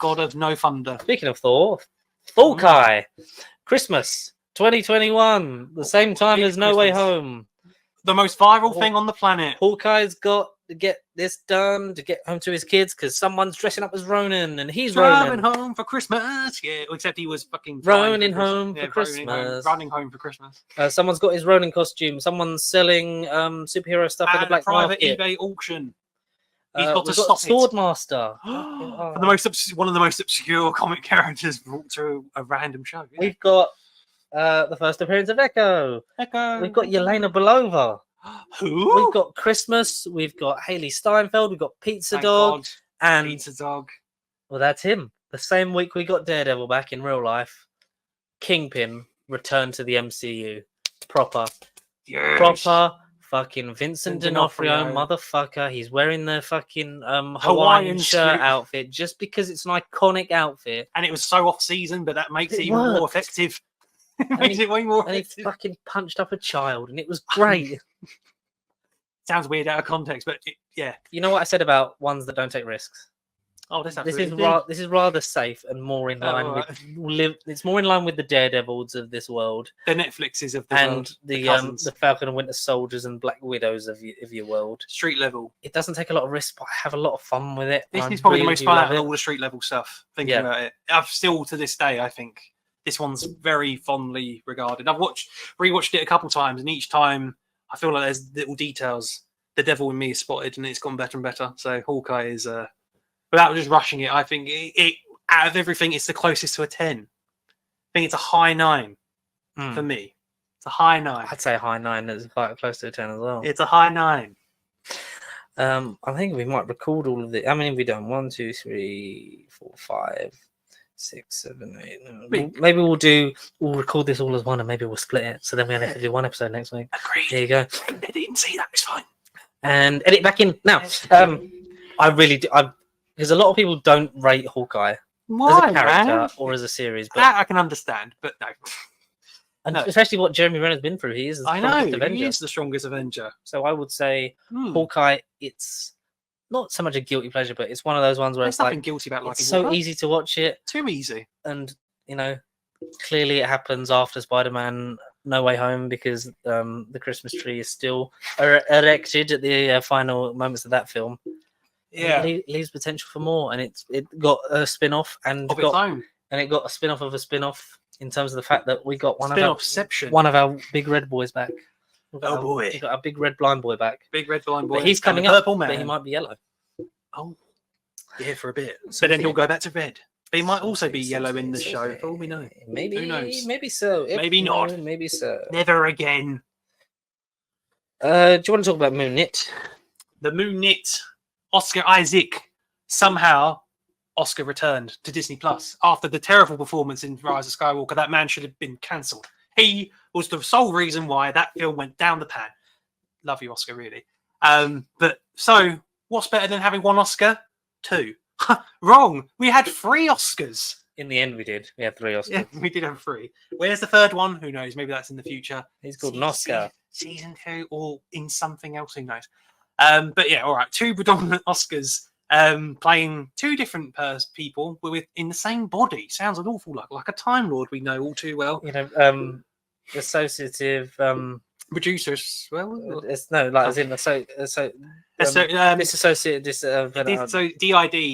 god of no thunder. Speaking of Thor, Hawkeye, Christmas 2021, the same time Big as No Way Christmas. Home. The most viral thing on the planet. Hawkeye's got to get this done to get home to his kids because someone's dressing up as Ronan and he's Driving Ronan. home for Christmas. Yeah, except he was fucking Ronin flying home for yeah, Christmas. running home for Christmas. Someone's got his Ronin costume. Someone's selling superhero stuff at the At a black private market. eBay auction. He's got to we've stop Swordmaster. For the most one of the most obscure comic characters brought to a random show. Yeah. We've got the first appearance of Echo. Echo. We've got Yelena Belova. Who? We've got Christmas. We've got Haley Steinfeld. We've got Pizza Thank Dog. God. And Pizza Dog. well, that's him. The same week we got Daredevil back in real life. Kingpin returned to the MCU. Proper fucking Vincent D'Onofrio, motherfucker. He's wearing the fucking Hawaiian shirt suit. outfit just because it's an iconic outfit. And it was so off season, but that makes it even more worked. effective. It And makes he- it way more And he effective. fucking punched up a child, and it was great. Sounds weird out of context, but yeah. You know what I said about ones that don't take risks? Oh, this This is rather safe and more in line with it's more in line with the Daredevils of this world the Netflixes of the and world, the Falcon and Winter Soldiers and Black Widows of your world. street level. It doesn't take a lot of risk, but I have a lot of fun with it. This I is probably the really most do fun love out of it. all the street level stuff. Thinking Yeah. about it, I've still to this day, I think this one's very fondly regarded. I've rewatched it a couple times, and each time I feel like there's little details. The devil in me is spotted, and it's gone better and better. So Hawkeye is, without just rushing it, I think it out of everything, it's the closest to a 10. I think it's a high 9 for me. It's a high 9. I'd say high 9 is quite close to a 10 as well. It's a high 9. I think we might record all of it. How many have we done? 1, 2, 3, 4, 5, 6, 7, 8. Maybe we'll record this all as one and maybe we'll split it. So then we only have to do one episode next week. Agreed. There you go. I didn't see that. It's fine. And edit back in. Now, I really do. Because a lot of people don't rate Hawkeye Why, as a character man? or as a series. But That I can understand, but no. and no. especially what Jeremy Renner's been through. He is the I know strongest Avenger. he is the strongest Avenger. So I would say Hawkeye, it's not so much a guilty pleasure, but it's one of those ones where There's it's nothing like guilty about liking it's so Hawkeye. easy to watch it. Too easy. And clearly it happens after Spider-Man No Way Home because the Christmas tree is still erected at the final moments of that film. Yeah. It leaves potential for more, and it got a spin-off and Of its own. it got a spin-off of a spin-off in terms of the fact that we got Spin-offception. one of our big red boys back. Oh, boy. We got our big red blind boy back. Big red blind boy. But he's coming and up, Purple Man. but he might be yellow. Oh, yeah, for a bit. So But then if he- he'll go back to red. But he might also be yellow in the show, for all we know. Maybe, Who knows? maybe so. Maybe not. Maybe so. Never again. Do you want to talk about Moon Knight? The Moon Knight, Oscar Isaac. Somehow, Oscar returned to Disney Plus after the terrible performance in Rise of Skywalker. That man should have been cancelled. He was the sole reason why that film went down the pan. Love you, Oscar, really. But so, what's better than having one Oscar? 2. Wrong. We had 3 Oscars. In the end, we did. We had 3 Oscars. Yeah, we did have 3. Where's the third one? Who knows? Maybe that's in the future. He's called an Oscar. Season 2 or in something else. Who knows? But yeah, all right. 2 predominant Oscars playing 2 different people in the same body. Sounds an awful lot like a Time Lord we know all too well. Associative. Producers, well, It's no, like as in disassociated. so DID,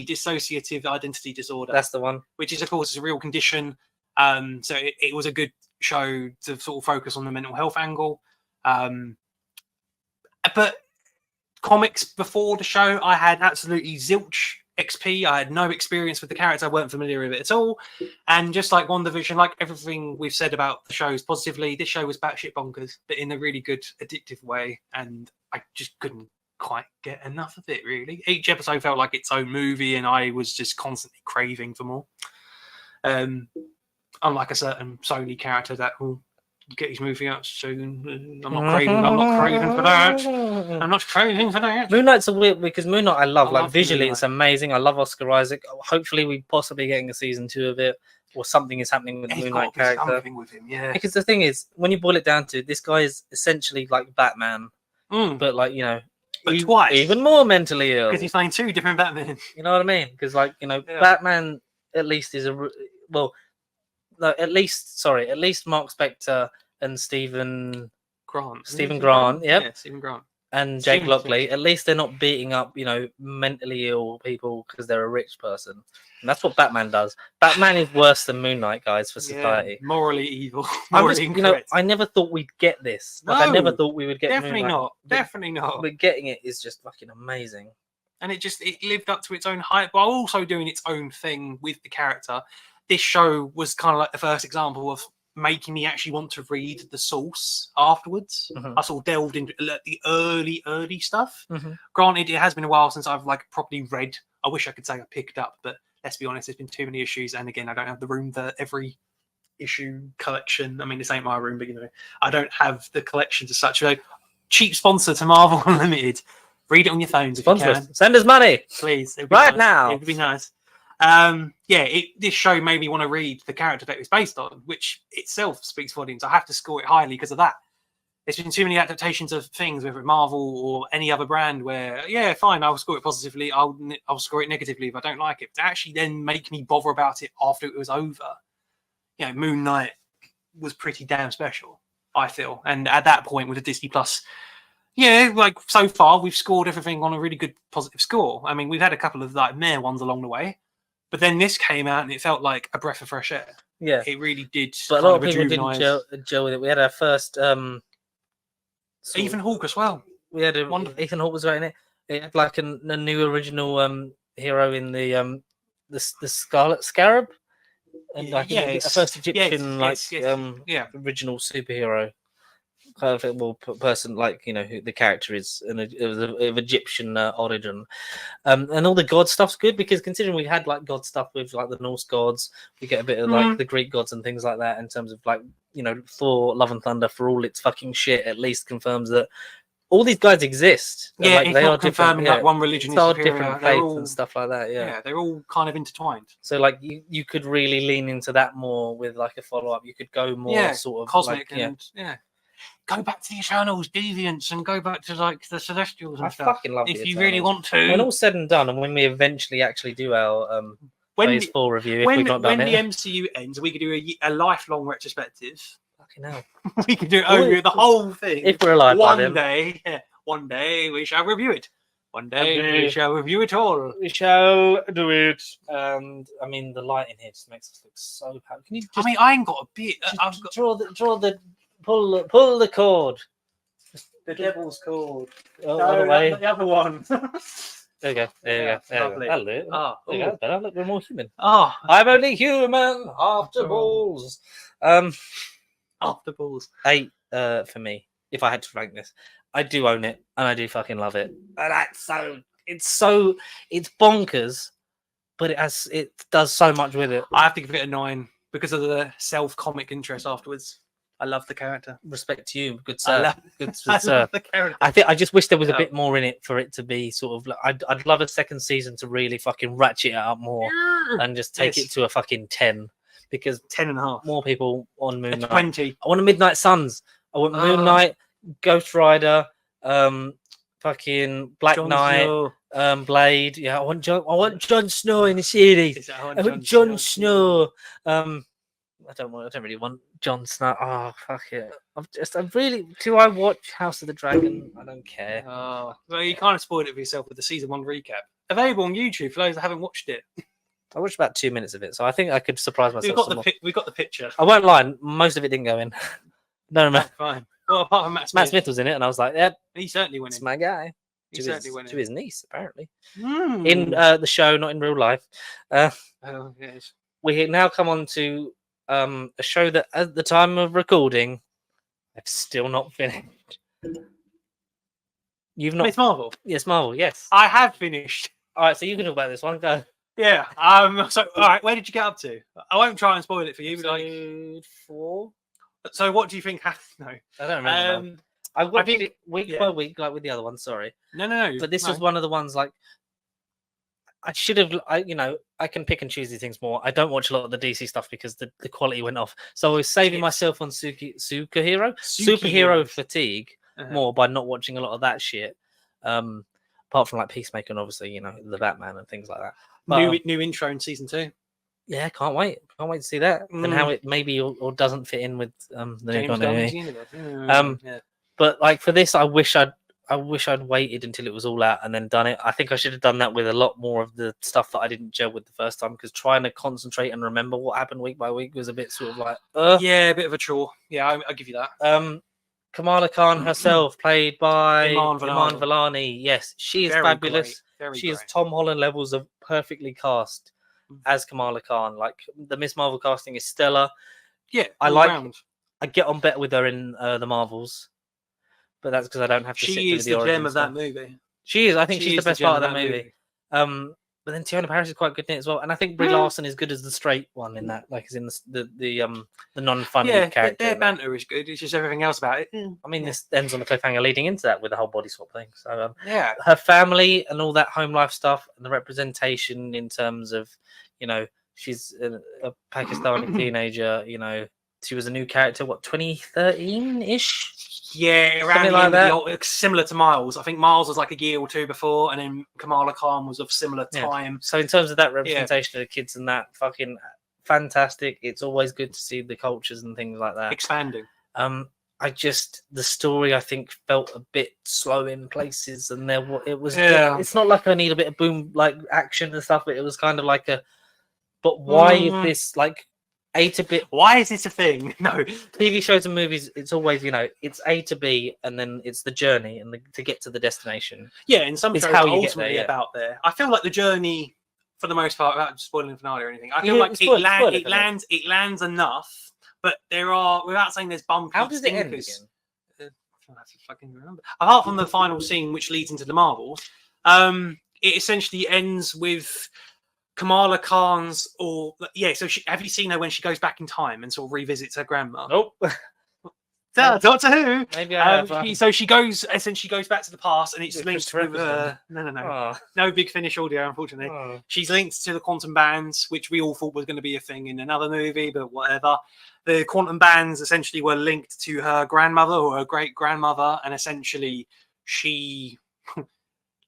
dissociative identity disorder. That's the one. Which is, of course, is a real condition. So it was a good show to sort of focus on the mental health angle. But comics before the show, I had absolutely zilch XP. I had no experience with the character. I weren't familiar with it at all. And just like WandaVision, like everything we've said about the shows positively, this show was batshit bonkers, but in a really good, addictive way. And I just couldn't quite get enough of it, really. Each episode felt like its own movie, and I was just constantly craving for more. Unlike a certain Sony character that will get his movie out soon. I'm not craving for that. I'm not craving for that. Moon Knight's a weird because Moon Knight I love. I love Visually, Moon it's amazing. I love Oscar Isaac. Hopefully, we possibly getting a season 2 of it, or something is happening with the Moon Knight character. Something with him, yeah. Because the thing is, when you boil it down to, this guy is essentially like Batman, but like but twice, even more mentally ill. Because he's playing 2 different Batman. You know what I mean? Because Yeah. Batman at least is well, no, at least Mark Spector and Stephen Grant. Grant, yep. Yeah, Stephen Grant. And Jake Stephen Lockley, Smith. at least they're not beating up, mentally ill people because they're a rich person. And that's what Batman does. Batman is worse than Moon Knight, guys, for society. Yeah, morally evil. I'm Morally just, incorrect. I never thought we'd get this. Like, I never No, thought we would get definitely Moon Knight, not. Definitely not. But getting it is just fucking amazing. And it lived up to its own hype while also doing its own thing with the character. This show was kind of like the first example of making me actually want to read the source afterwards. Mhm. I sort of delved into the early stuff. Mhm. Granted, it has been a while since I've like properly read. I wish I could say I picked up, but let's be honest, there's been too many issues. And again, I don't have the room for every issue collection. I mean, this ain't my room, but I don't have the collections as such. So, cheap sponsor to Marvel Unlimited. Read it on your phones if you Sponsor can. us. Send us money. Please. It'd be Right nice. now. It would be nice. This show made me want to read the character that it's based on, which itself speaks volumes. I have to score it highly because of that. There's been too many adaptations of things, whether Marvel or any other brand, where fine, I'll score it positively, I'll score it negatively if I don't like it. But to actually then make me bother about it after it was over, Moon Knight was pretty damn special, I feel. And at that point with the Disney Plus. Yeah, like so far we've scored everything on a really good positive score. I mean, we've had a couple of like meh ones along the way, but then this came out and it felt like a breath of fresh air. Yeah, it really did. But a lot of people didn't gel with it. We had our first Ethan Hawke as well. We had Ethan Hawke was right in it. It had like a new original hero in the Scarlet Scarab, and like a first Egyptian original superhero. Kind of person, like who the character is, and it was of Egyptian origin, and all the god stuff's good because considering we had like god stuff with like the Norse gods, we get a bit of like the Greek gods and things like that in terms of like Thor: Love and Thunder, for all its fucking shit, at least confirms that all these guys exist. Yeah, like, it's they not are confirming different, like one religion it's is all superior. different They're faiths all, and stuff like that. Yeah, they're all kind of intertwined. So like you could really lean into that more with like a follow up. You could go more sort of cosmic like, and go back to the Eternals, Deviants, and go back to like the Celestials and I stuff. fucking love if the you really want to. When all's said and done, and when we eventually actually do our Phase 4 review, if we've not done when it, the MCU ends, we could do a lifelong retrospective. Fucking hell. We could do it over the whole thing. If we're alive by then. One day we shall review it. One day we shall review it all. We shall do it. And I mean, the light in here just makes us look so happy. Can you just, I ain't got a bit. I've got pull the cord. The devil's cord. Oh, the other one. There you go. There you go. Lovely. That'll do it. There you go. Better. Look, we're more human. Oh, I'm only human after balls. After balls. 8 for me. If I had to rank this, I do own it and I do fucking love it. And it's bonkers, but it does so much with it. I have to give it a 9 because of the self-comic interest afterwards. I love the character. Respect to you, good sir. Good I sir. love the character. I just wish there was a bit more in it for it to be sort of. I'd love a second season to really fucking ratchet it up more and just take it to a fucking 10, because 10.5. more people on Moon Knight. 20. I want a Midnight Suns. I want Moon Knight, Ghost Rider, fucking Black Knight, Blade. Yeah, I want Jon Snow in the series. I want Jon Snow. I don't really want Jon Snow. Oh, fuck it. Do I watch House of the Dragon? I don't care. Oh, well, you kind of spoiled it for yourself with the season 1 recap. Available on YouTube for those that haven't watched it. I watched about 2 minutes of it, so I think I could surprise myself. We've got the picture. I won't lie, most of it didn't go in. No, fine. Well, apart from Matt Smith. Matt Smith was in it, and I was like, yep. He certainly went in. It's my guy. He certainly went in. To his niece, apparently. In the show, not in real life. Oh, yes. We now come on to a show that at the time of recording I've still not finished. You've not? It's Marvel. Yes, Marvel. Yes, I have finished. All right, so you can talk about this one. Go. Yeah. So, all right. Where did you get up to? I won't try and spoil it for you. Episode 4. So, what do you think happened? No, I don't remember. I watched it week by week, like with the other one. Sorry. No. But this was one of the ones like. I should have, I can pick and choose these things more. I don't watch a lot of the DC stuff because the quality went off. So I was saving myself on superhero fatigue more by not watching a lot of that shit. Apart from like Peacemaker and obviously, the Batman and things like that. But, new intro in season 2. Yeah, can't wait. Can't wait to see that and how it maybe or doesn't fit in with the new James continuity. Gunn's universe. Yeah. But like for this, I wish I'd waited until it was all out and then done it. I think I should have done that with a lot more of the stuff that I didn't gel with the first time, because trying to concentrate and remember what happened week by week was a bit sort of like, Yeah, a bit of a chore. Yeah, I'll give you that. Kamala Khan herself, played by Iman Vellani. Vellani. Yes, she is Very fabulous. great, very She is great. Tom Holland levels of perfectly cast as Kamala Khan. Like the Miss Marvel casting is stellar. Yeah, I all like. round. I get on better with her in the Marvels, but that's because I don't have to sit She through is the the origin gem of stuff. that movie. She is. I think She she's is the best gem part of of that that movie. But then Tiana Paris is quite good in it as well, and I think Brie Larson is good as the straight one in that, like, is in the non-funny Yeah, character. their banter is good. It's just everything else about it. I mean, this ends on the cliffhanger leading into that with the whole body swap thing. So Yeah, her family and all that home life stuff and the representation in terms of, you know, she's a Pakistani teenager. You know, she was a new character. What, 2013-ish? yeah, around Something the like end that. of the similar to Miles. I think Miles was like a year or two before, and then Kamala Khan was of similar Yeah. time. So in terms of that representation of the kids and that, fucking fantastic. It's always good to see the cultures and things like that. Expanding. The story I think felt a bit slow in places, and Yeah. it's not like I need a bit of boom like action and stuff, but it was kind of like but why is this like A to B? Why is this a thing? No, TV shows and movies, it's always, you know, it's A to B and then it's the journey and to get to the destination. yeah, in some It's shows how are you get ultimately there, yeah. about there. I feel like the journey, for the most part, without spoiling the finale or anything, I feel Yeah, like spoil it for me. it lands enough, but there are, without saying there's bumpy How does it end stinkers. again? I have to fucking remember. Apart from the final scene, which leads into the Marvels, it essentially ends with Kamala Khan's, or yeah. So have you seen her when she goes back in time and sort of revisits her grandma? Nope. Doctor Who. Maybe I have. She goes back to the past, and it's Is it linked Christopher with Eccleston? no Oh, Big Finish audio, unfortunately. oh. She's linked to the quantum bands, which we all thought was going to be a thing in another movie, but whatever. The quantum bands essentially were linked to her grandmother or her great grandmother, and essentially she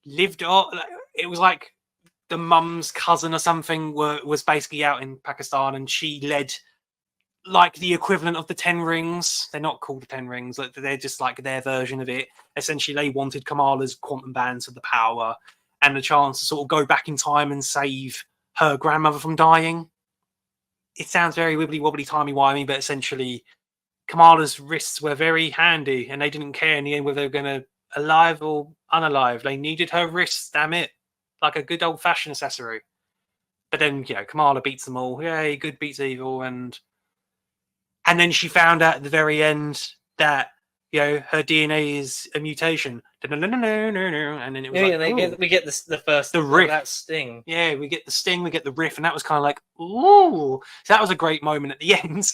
lived on. It was like the mum's cousin or something was basically out in Pakistan, and she led like the equivalent of the 10 Rings. They're not called the 10 Rings, they're just like their version of it. Essentially, they wanted Kamala's quantum bands for the power and the chance to sort of go back in time and save her grandmother from dying. It sounds very wibbly wobbly, timey wimey, but essentially, Kamala's wrists were very handy, and they didn't care in the end whether they were going to alive or unalive. They needed her wrists, damn it, like a good old fashioned accessory. But then, you know, Kamala beats them all. Yay, good beats evil, and then she found out at the very end that, you know, her DNA is a mutation. And then it was We get the riff. that sting. Yeah, we get the sting, we get the riff, and that was kind of like, ooh. So that was a great moment at the end.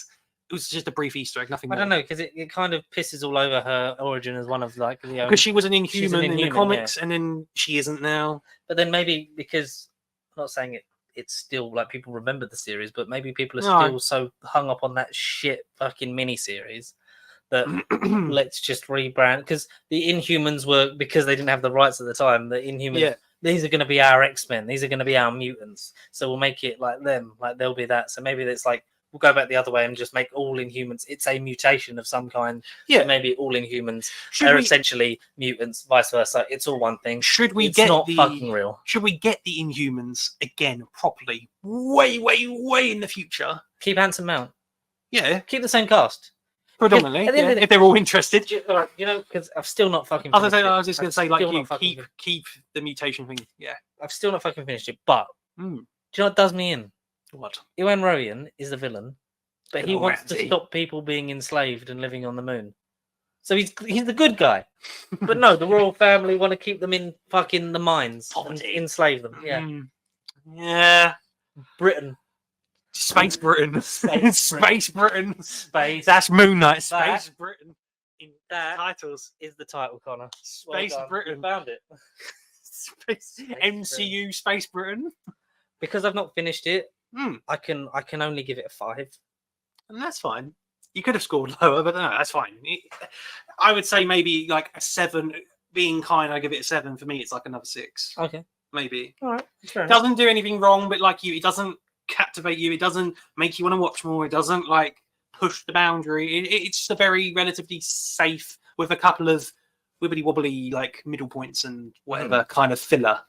It was just a brief Easter egg, nothing I more. don't know, because it kind of pisses all over her origin as one of like the Because she was an inhuman, in the Inhuman, comics, and then she isn't now. But then maybe because I'm not saying it's still like people remember the series, but maybe people are No. still so hung up on that shit fucking mini series that let's just rebrand, because the Inhumans were, because they didn't have the rights at the time, the Inhumans, Yeah. these are going to be our X-Men, these are going to be our mutants, so we'll make it like them, like they'll be that. So maybe it's like we'll go back the other way and just make all Inhumans, it's a mutation of some kind. Yeah. So maybe all Inhumans Should are we- essentially mutants, vice versa. It's all one thing. Should we It's get not the fucking real. Should we get the Inhumans again properly? Way in the future. Keep Handsome Mount. Yeah, Keep the same cast. predominantly. at the end Yeah, of the- if they're all interested. You know, because I've still not fucking. I was finished it. just going to I've say, like, still you not fucking keep the mutation thing. Yeah. I've still not fucking finished it. But Mm. do you know what does me in? What? Iwan Ryan is the villain, but he Good old wants to Ramsay. stop people being enslaved and living on the moon. So he's the good guy. But no, the royal family want to keep them in fucking the mines and Poverty. enslave them. Yeah. Mm. Yeah. Britain. Space Britain. Space Britain. Space. That's Moon Knight. That- Space Britain. In That titles. is the title, Connor. Space done. Britain. You found it. Space MCU Space Britain. Because I've not finished it, Hmm. I can only give it a 5. And that's fine. You could have scored lower, but no, that's fine. I would say maybe like a 7. Being kind, I give it a 7. For me, it's like another 6, Okay. maybe. All right. Fair enough. Doesn't do anything wrong, but like you, it doesn't captivate you. It doesn't make you want to watch more. It doesn't like push the boundary. It's just a very relatively safe with a couple of wibbly wobbly like middle points and whatever kind of filler,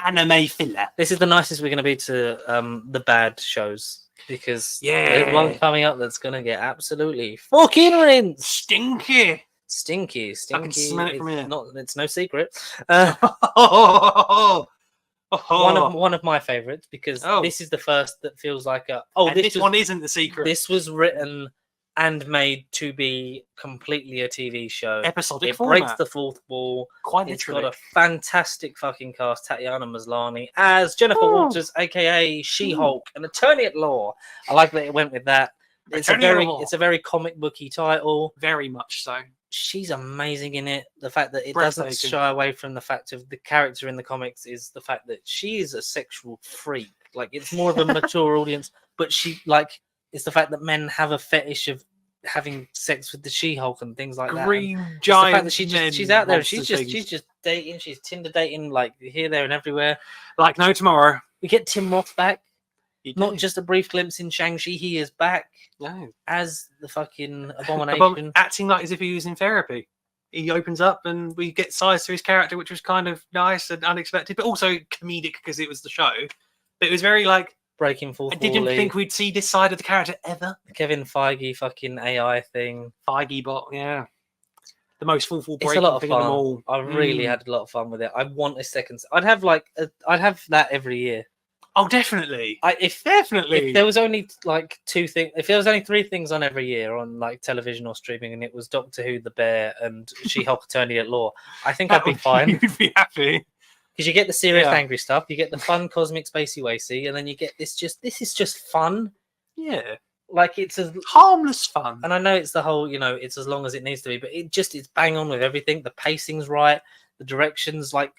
anime filler. This is the nicest we're going to be to the bad shows, because Yeah. there's one coming up that's going to get absolutely fucking rinsed. Stinky. Stinky. I can smell it from here. It's no secret. Oh. One of my favorites, because Oh. this is the first that feels like This one isn't the secret. This was written and made to be completely a TV show. Episodic It format. breaks the fourth wall. Quite It's literally. got a fantastic fucking cast. Tatiana Maslany as Jennifer Oh. Walters, aka She-Hulk, an attorney at law. I like that it went with that. Attorney at law. It's a very comic booky title. Very much so. She's amazing in it. The fact that it doesn't Breathtaking. shy away from the fact of the character in the comics is the fact that she is a sexual freak. Like, it's more of a mature audience, but it's the fact that men have a fetish of having sex with the She-Hulk and things like that. Green And it's the giant. fact that she's out there. She's just dating. She's Tinder dating, like here, there, and everywhere. like no tomorrow. We get Tim Roth back. You Not do. just a brief glimpse in Shang-Chi. He is back No. as the fucking Abomination. Acting like as if he was in therapy. He opens up and we get sides to his character, which was kind of nice and unexpected, but also comedic because it was the show. But it was very like, Breaking fourth I didn't wall-y. think we'd see this side of the character ever. Kevin Feige fucking AI thing. Feige bot, yeah. The most full It's a breaking lot of thing of them fun. all. I really Mm. had a lot of fun with it. I want a second. I'd have that every year. Oh, definitely. If Definitely. there was only like two things, if there was only three things on every year on like television or streaming, and it was Doctor Who, The Bear, and She-Hulk Attorney at Law, I think I'd be fine. You'd be happy. Because you get the serious Yeah. angry stuff, you get the fun cosmic spacey wacy, and then you get this is just fun. Yeah. Like it's as Harmless fun. and I know it's the whole, it's as long as it needs to be, but it's bang on with everything. The pacing's right, the direction's like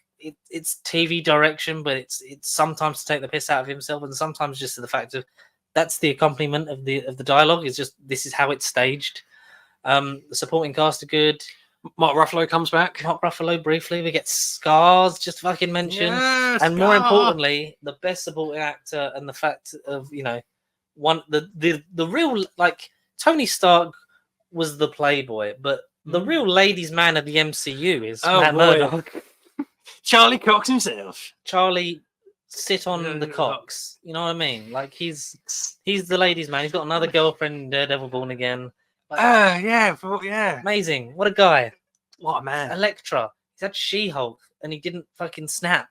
it's TV direction, but it's sometimes to take the piss out of himself, and sometimes just to the fact of that's the accompaniment of the dialogue. Is just this is how it's staged. The supporting cast are good. Mark Ruffalo comes back. Mark Ruffalo briefly. We get Scars just fucking mentioned. Yes, And more ah. importantly, the best supporting actor, and the fact of the real, like, Tony Stark was the playboy, but the real ladies' man of the MCU is Oh, Matt boy. Murdock. Charlie Cox himself. Charlie sit on Yeah, the yeah. cocks. You know what I mean? Like he's the ladies' man. He's got another girlfriend in Daredevil Born Again. Yeah. Amazing. What a guy. What a man. Elektra. He's had She-Hulk and he didn't fucking snap.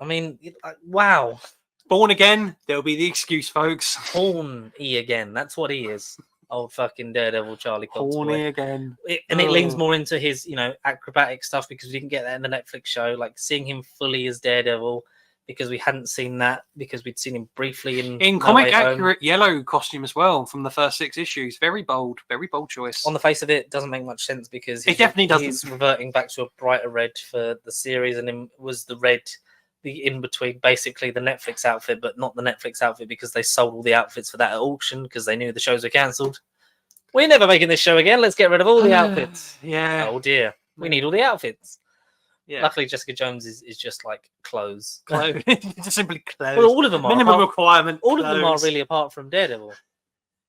I mean, wow. Born again, there'll be the excuse, folks. Horny again. That's what he is. Old fucking Daredevil Charlie Cox. Horny boy. again. And it leans Oh. more into his, acrobatic stuff, because we didn't get that in the Netflix show. Like seeing him fully as Daredevil, because we hadn't seen that, because we'd seen him briefly in In No comic Way Home. accurate yellow costume as well from the first 6 issues. Very bold choice. On the face of it, doesn't make much sense, because It definitely doesn't. He's reverting back to a brighter red for the series, and it was the red, the in between, basically the Netflix outfit, but not the Netflix outfit, because they sold all the outfits for that at auction because they knew the shows were cancelled. We're never making this show again. Let's get rid of all the outfits. Yeah. Oh dear, we need all the outfits. Yeah. Luckily, Jessica Jones is just like clothes. Clothes. Just simply clothes. Well, all of them are. Minimum apart- requirement. all of them are clothes. really apart from Daredevil,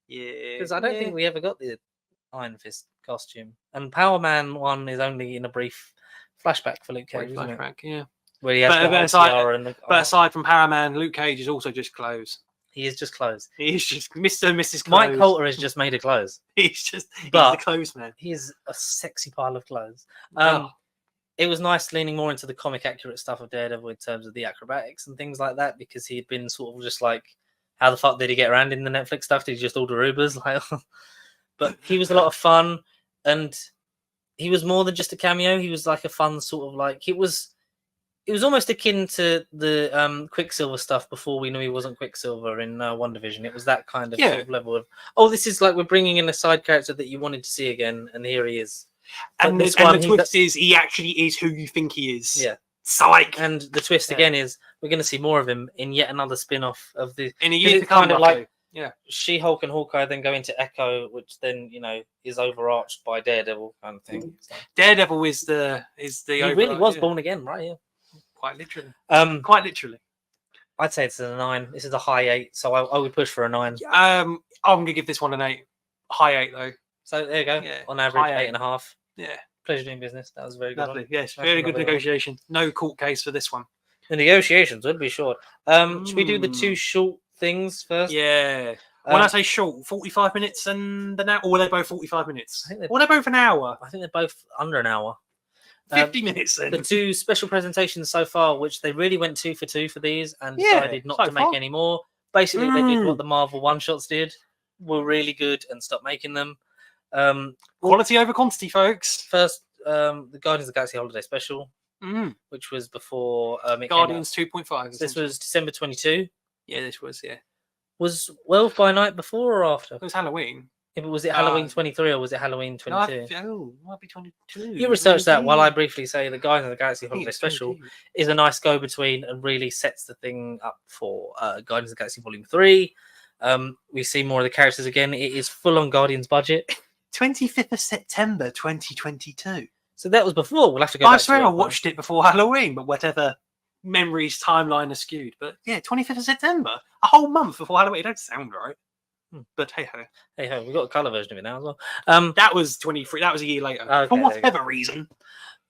Yeah. because I don't think we ever got the Iron Fist costume. And Power Man 1 is only in a brief flashback for Luke Cage, isn't it? Flashback, yeah. Where he has But- the but whole aside- tiara and But aside from Paraman, Luke Cage is also just clothes. he is just clothes. He's just Mr. and Mrs. Clothes. Mike Coulter is just made of clothes. He's But- the clothes man. He is a sexy pile of clothes. Oh. It was nice leaning more into the comic accurate stuff of Daredevil in terms of the acrobatics and things like that, because he'd been sort of just like, how the fuck did he get around in the Netflix stuff? Did he just order Ubers? Like, but he was a lot of fun, and he was more than just a cameo. He was like a fun sort of like, it was almost akin to the Quicksilver stuff before we knew he wasn't Quicksilver in One Division. It was that kind of, Yeah. sort of level of, oh, this is like we're bringing in a side character that you wanted to see again, and here he is. But And this the one, twist is he actually is who you think he is. Yeah. Psych. And the twist Yeah. again is we're going to see more of him in yet another spin-off of the In a Because year it's to come, kind of roughly. like She-Hulk and Hawkeye then go into Echo, which then is overarched by Daredevil kind of thing. So, Daredevil is the he really was yeah, born again, right? Yeah. quite literally. Um, Quite literally. I'd say it's a 9. This is a high 8, so I would push for a 9. I'm gonna give this one an 8, high 8 though. So there you go. Yeah, On average, high 8.5. Yeah, Pleasure doing business. That was a very good. lovely. One. Yes, Nice very and good lovely one. negotiation. No court case for this one. The negotiations would be short. Should we do the 2 Mm. short things first? Yeah. When I Um, say short, 45 minutes and an hour, or were they both 45 minutes? I think they're- Or they're both an hour. I think they're both under an hour. 50 minutes then. The 2 special presentations so far, which they really went 2 for 2 for these, and Yeah, decided not so to make far. any more. Basically, they did Mm. what the Marvel one-shots did, were really good, and stopped making them. Quality over quantity, folks. First, the Guardians of the Galaxy Holiday Special, Mm. which was before it came out. Guardians 2.5. This was December 22. Yeah, this was, yeah. Was Werewolf by Night before or after? It was Halloween. Yeah, but was it Halloween Uh, 23 or was it Halloween No, I 22? th- oh, might be 22. You research that while I Maybe. briefly say the Guardians of the Galaxy I think Holiday it's Special 22. is a nice go-between and really sets the thing up for Guardians of the Galaxy Volume 3. We see more of the characters again. It is full on Guardians budget. 25th of September 2022. So that was before. We'll have to go I back to swear it, I but- watched it before Halloween, but whatever memories timeline is skewed. But yeah, 25th of September, a whole month before Halloween. It don't sound right. But hey ho. Hey ho, we've got a colour version of it now as well. That was 23. That was a year later. Okay, For there you go. whatever reason.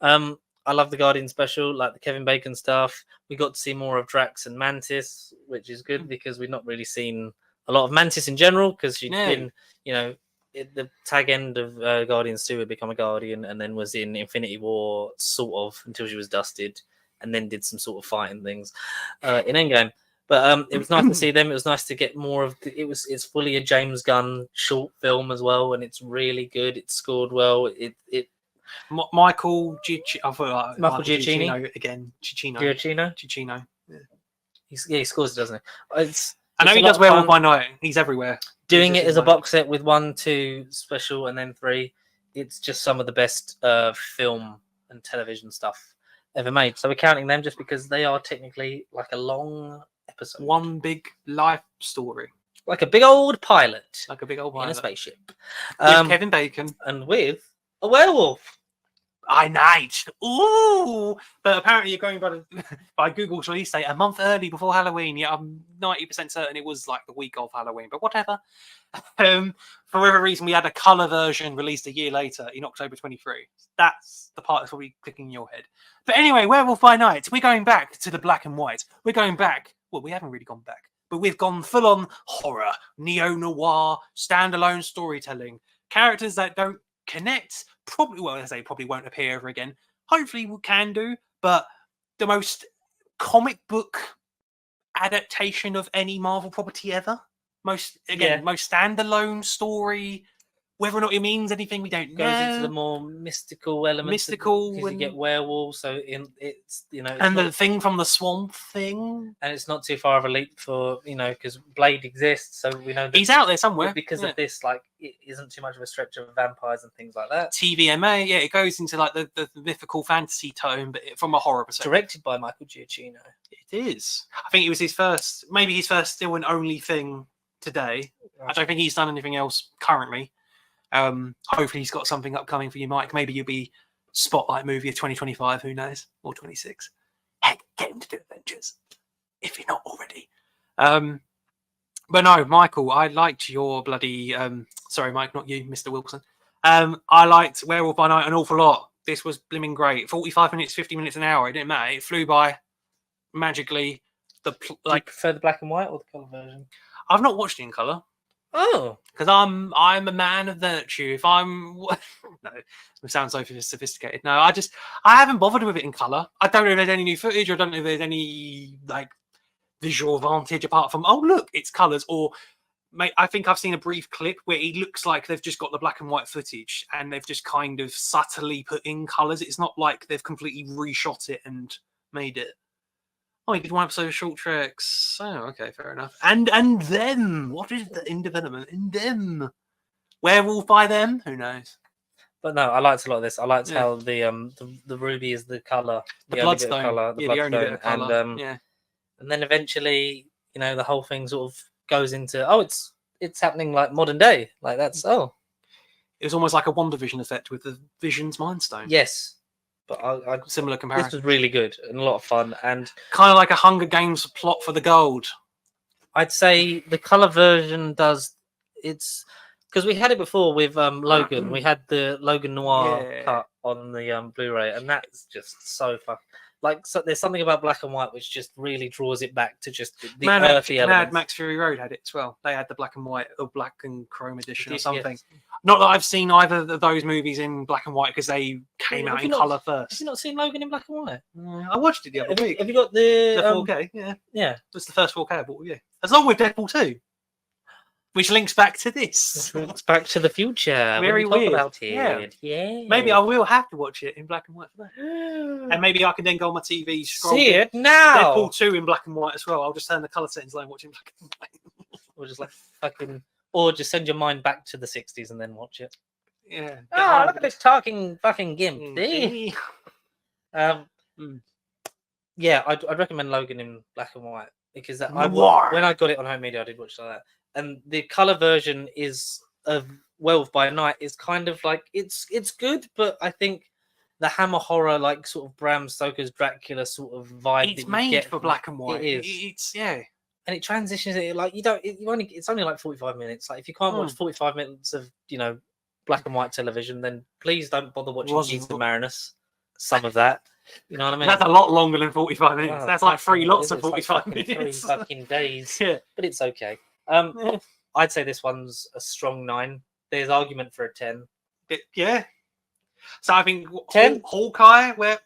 I love the Guardian special, like the Kevin Bacon stuff. We got to see more of Drax and Mantis, which is good because we've not really seen a lot of Mantis in general because she'd No. been, at the tag end of Guardians 2 had become a Guardian and then was in Infinity War, sort of, until she was dusted and then did some sort of fighting things in Endgame. But it was nice to see them. It was nice to get more of it's fully a James Gunn short film as well, and it's really good. It scored well. Michael Giacchino. Michael Giacchino again. Giacchino. Giacchino? Giacchino. He scores it, doesn't he? I know It's he a lot does of Werewolf fun. by Night. He's everywhere. Doing He's it just as a in my- box set with 1, 2 special and then 3, it's just some of the best film and television stuff ever made. So we're counting them just because they are technically like a long episode, One big life story. like a big old pilot Like a big old in a pilot. spaceship, With Kevin Bacon. and with a werewolf. I night. Ooh. But apparently you're going by Google's release date a month early before Halloween. Yeah, I'm 90% certain it was like the week of Halloween, but whatever. For whatever reason, we had a colour version released a year later in October 23. That's the part that's probably clicking in your head. But anyway, Werewolf by Night. We're going back to the black and white. We're going back. Well, we haven't really gone back, but we've gone full on horror, neo-noir, standalone storytelling. Characters that don't connect, probably won't appear ever again. Hopefully we can do, but the most comic book adaptation of any Marvel property ever. Most standalone story. Whether or not it means anything, we don't Goes know. into the more mystical elements. Mystical because you get werewolves, so it's and the thing from the Swamp Thing. and it's not too far of a leap for because Blade exists, so we know that He's out there somewhere. because Yeah. of this. Like, it isn't too much of a stretch of vampires and things like that. TVMA, yeah, it goes into like the mythical fantasy tone, but from a horror perspective. Directed by Michael Giacchino. It is. I think it was his first, maybe his first still and only thing today. I don't think he's done anything else currently. Hopefully he's got something upcoming for you, Mike. Maybe you'll be spotlight movie of 2025, who knows, or 26. Heck, get him to do Avengers if you're not already. But no, Michael, I liked your bloody sorry, Mike, not you, Mr. Wilson. I liked Werewolf by Night an awful lot. This was blimming great. 45 minutes, 50 minutes an hour. It didn't matter. It flew by magically. Do you prefer the black and white or the color version? I've not watched it in color Oh, because I'm a man of virtue. If I'm no, it sounds so sophisticated. No, I haven't bothered with it in color. I don't know if there's any new footage. I don't know if there's any like visual advantage apart from look, it's colors. Or mate, I think I've seen a brief clip where it looks like they've just got the black and white footage and they've just kind of subtly put in colors. It's not like they've completely reshot it and made it. Oh, he did one episode of Short Treks. Oh, okay, fair enough. And them. What is the in development? In them. Werewolf by them? Who knows? but no, I liked a lot of this. I liked Yeah. how the ruby is the color, The only bit of Bloodstone. colour, The only bit of and colour. Yeah. and then eventually, the whole thing sort of goes into it's happening like modern day, like that's It was almost like a WandaVision effect with the Vision's Mind Stone. yes, but I Similar this comparison. was really good and a lot of fun. And Kind of like a Hunger Games plot for the gold. I'd say the color version does it's because we had it before with Logan. We had the Logan Noir Yeah. cut on the Blu-ray, and that's just so fun. Like, so there's something about black and white which just really draws it back to just the earthy Mad elements. Max Fury Road had it as well. They had the black and white or black and chrome edition or Yes. something. Not that I've seen either of those movies in black and white because they came Have out you in not- color Have first. you not seen Logan in black and white? I watched it the other Have you, week. have you got the, The 4K, yeah. yeah? It's the first 4K I bought with you. As long with Deadpool 2. Which links back to this. It's Back to the Future. when Very we talk weird. About it. Yeah. Yeah. Maybe I will have to watch it in black and white for that. And maybe I can then go on my TV, scroll see it now. Deadpool 2 in black and white as well. I'll just turn the colour settings low and watch it in black and white. Or just like fucking, or just send your mind back to the 60s and then watch it. Yeah. Oh, look at this talking fucking gimp. See? Mm. Yeah, I'd recommend Logan in black and white because that Noir. when I got it on home media, I did watch like that. And the color version is of Werewolf by Night is kind of like it's good, but I think the Hammer horror, like sort of Bram Stoker's Dracula sort of vibe. It's that you made get for from black and white. It is. It's yeah. And it transitions it like you don't. It's only like 45 minutes. Like if you can't watch 45 minutes of black and white television, then please don't bother watching Wasn't- Keith and Marinus. Some of that, you know what I mean? That's a lot longer than 45 minutes. Oh, That's like three fucking- lots it of is like 45 fucking minutes. 3 fucking days. Yeah. But it's okay. Yeah. I'd say this one's a strong 9. There's argument for a 10. Yeah. So I think 10? Hawkeye, where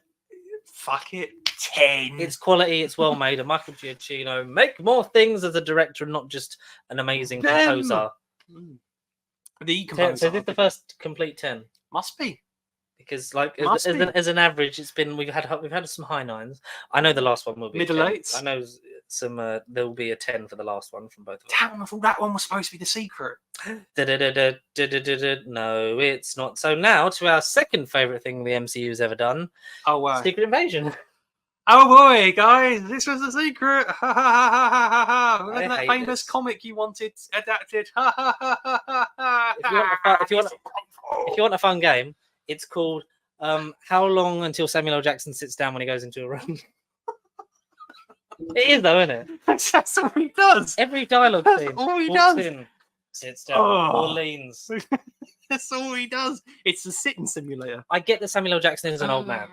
fuck it, 10. It's quality, it's well made, and Michael Giacchino make more things as a director and not just an amazing Them. composer. The 10, composer so this is the first complete 10. must be. Because like Must be. as an average, it's been we've had some high 9s. I know the last one will be a Middle 10. eights. I know some there will be a 10 for the last one from both of them. Damn, I thought that one was supposed to be the secret. No, it's not. So now to our second favorite thing the MCU's ever done: Oh wow. Secret Invasion. Oh boy, guys, this was the secret. Ha ha ha ha ha ha. Remember that hate famous this. comic you wanted adapted? Ha ha ha ha ha ha. If you want a fun game, it's called How Long Until Samuel L. Jackson Sits Down When He Goes Into a Room. It is though, isn't it? That's all he does. Every dialogue That's scene. all he walks does. in, sits down, Oh. or leans. That's all he does. It's a sitting simulator. I get that Samuel L. Jackson is an old man.